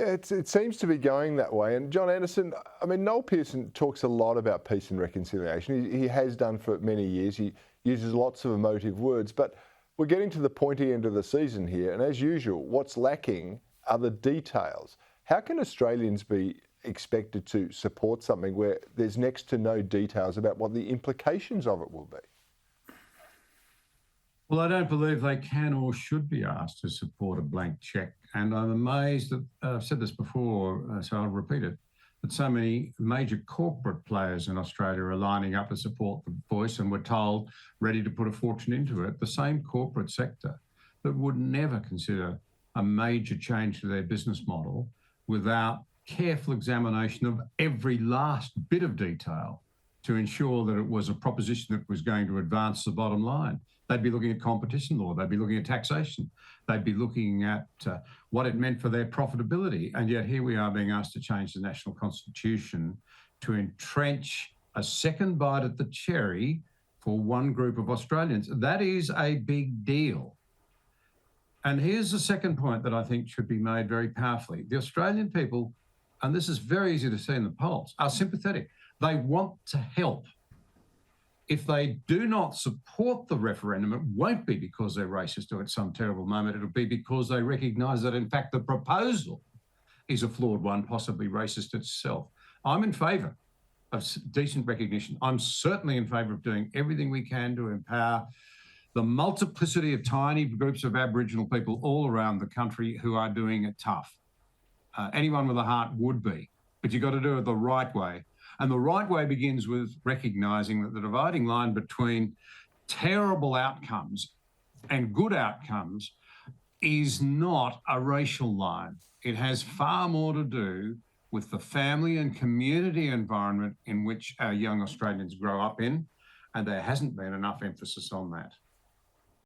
Yeah, it seems to be going that way. And John Anderson, I mean, Noel Pearson talks a lot about peace and reconciliation. He has done for many years. He uses lots of emotive words, but we're getting to the pointy end of the season here. And as usual, what's lacking are the details. How can Australians be expected to support something where there's next to no details about what the implications of it will be? Well, I don't believe they can or should be asked to support a blank cheque. And I'm amazed that, I've said this before, so I'll repeat it, that so many major corporate players in Australia are lining up to support the Voice and we're told ready to put a fortune into it. The same corporate sector that would never consider a major change to their business model without careful examination of every last bit of detail to ensure that it was a proposition that was going to advance the bottom line. They'd be looking at competition law, they'd be looking at taxation, they'd be looking at what it meant for their profitability. And yet here we are being asked to change the national constitution to entrench a second bite at the cherry for one group of Australians. That is a big deal. And here's the second point that I think should be made very powerfully. The Australian people, and this is very easy to see in the polls, are sympathetic. They want to help. If they do not support the referendum, it won't be because they're racist or at some terrible moment. It'll be because they recognise that, in fact, the proposal is a flawed one, possibly racist itself. I'm in favour of decent recognition. I'm certainly in favour of doing everything we can to empower the multiplicity of tiny groups of Aboriginal people all around the country who are doing it tough. Anyone with a heart would be, but you've got to do it the right way. And the right way begins with recognising that the dividing line between terrible outcomes and good outcomes is not a racial line. It has far more to do with the family and community environment in which our young Australians grow up in, and there hasn't been enough emphasis on that.